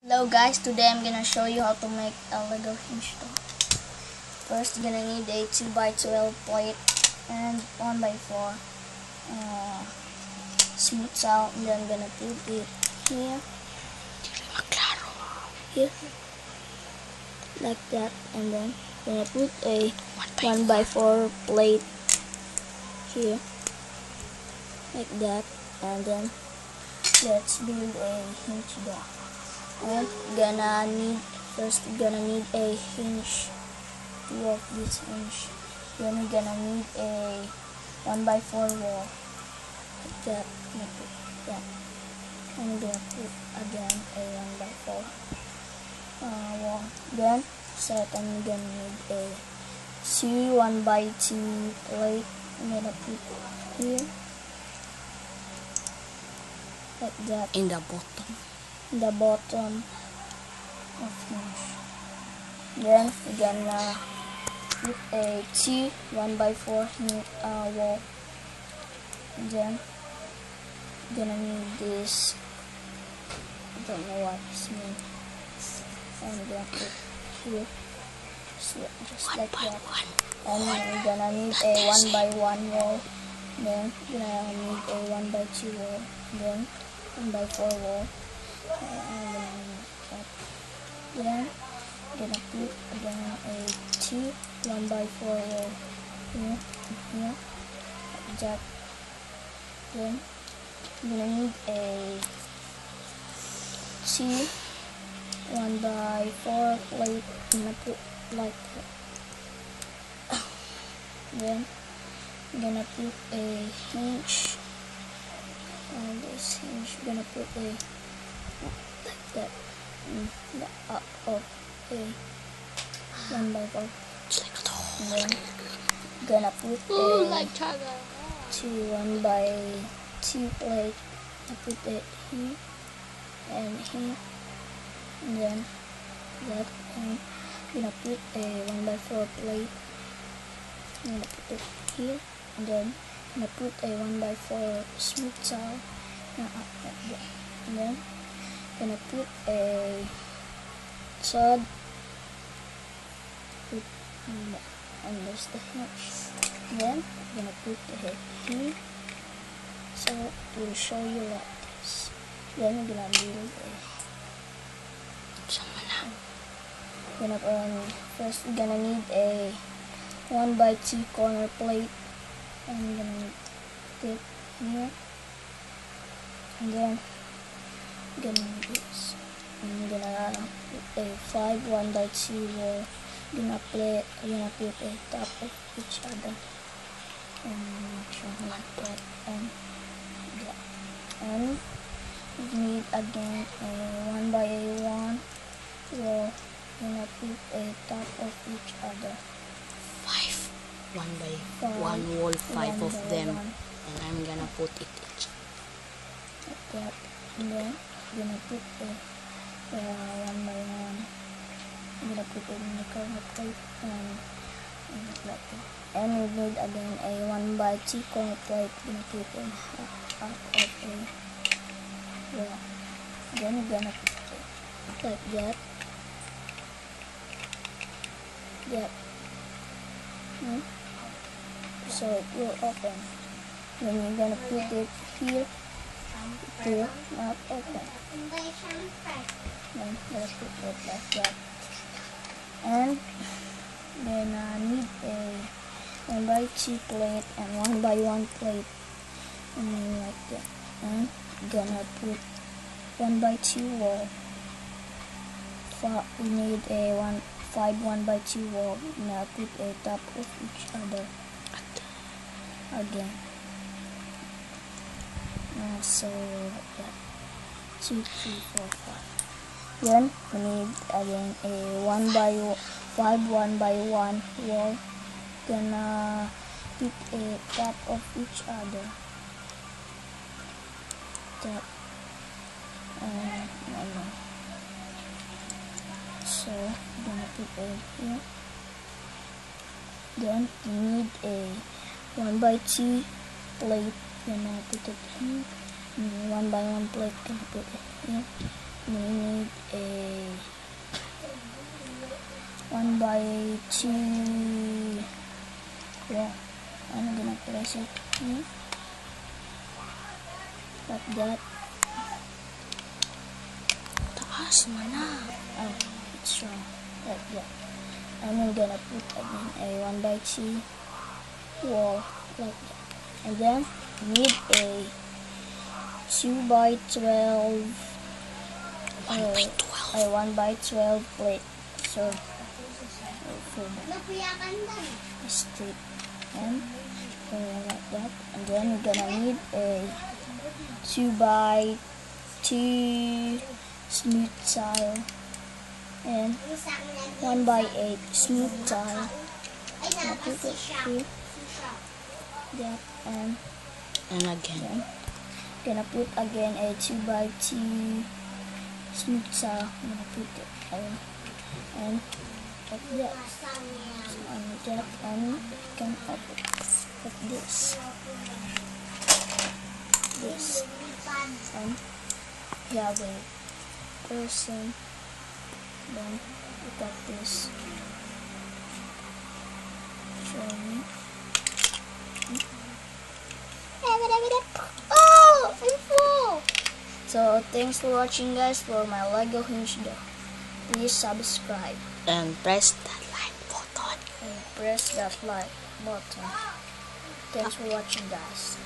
Hello guys, today I'm gonna show you how to make a Lego hinge door. First, you're gonna need a 2x12 plate and 1x4 smooth out, and then I'm gonna put it here, like that, and then I'm gonna put a 1x4 plate here, like that, and then let's build a hinge door. And first you're gonna need a hinge to work this hinge. Then you're gonna need a 1x4 wall, like that. And you're gonna put again a 1x4 wall. Then second you're gonna need a 1x2 plate. I'm gonna put here, like that. In the bottom of hinge. Then we're gonna put a 1x4 wall. And then we're gonna need this. I don't know what this means. And we're gonna put here, just like that. And we're gonna need a 1x1 wall. Then we're gonna need a 1x2 wall. Then 1x4 wall. Then gonna put again a 1x4 wall here, like that. Then you're gonna need a 1x4 plate. I'm gonna put like that. Then I'm gonna put a hinge. On this hinge, I'm gonna put a like that. The up of a 1x4. And then gonna put a 1x2 plate. I put it here and here, and then that, and gonna put a 1x4 plate. I'm gonna put it here, and then gonna put a 1x4 smooth tile up like that, and then gonna put a sod under the hinge. Then I'm gonna put the head here, so it will show you like this. Then we're gonna build first we're gonna need a 1x2 corner plate, and we're gonna put it here, and then gonna do this. I'm gonna put a 1x2 wall. Gonna put a top of each other, and like that, and yeah. And we need again a 1x1 wall. Gonna put a top of each other. 1x1 wall, 5 of them, and I'm gonna put it each like that. And then gonna put a 1x1. I'm gonna put it in the corner plate, and like that. And we need again a 1x2 corner plate. Gonna put in half of a wall. Then we're gonna put it like that. Yep. So it will open. Then we're gonna put it here. Here, not open. Then let's put it like that. And then I need a 1x2 plate and 1x1 plate, and then like that. And gonna put 1x2 wall. We need a 1x2 wall. Now put a top of each other again. So like that. 2, 3, 4, 5. Then we need again a 1x1 wall. Gonna put a top of each other. That so gonna put a here. Then we need a 1x2 plate. Gonna put it here. 1x1 plate. Gonna put it here. we need a 1x2 wall. I'm gonna place it here, like that. Taas mana? Oh, it's wrong, like that. And I'm gonna put again a 1x2 wall, like that. And then we need a 2x12 a 1x12 plate. So for the straight end, like that. And then we're gonna need a 2x2 smooth tile and 1x8 smooth tile. I'll put it here, that, and again. then gonna put again a 2x2 smooth tile. I'm gonna put it on and like that. So on that, and you can open like this. And you have a person. Then look at this. Show me. Oh, info! So thanks for watching, guys, for my Lego Hinge doll. Please subscribe And press that like button. and press that like button. Thanks for watching, guys.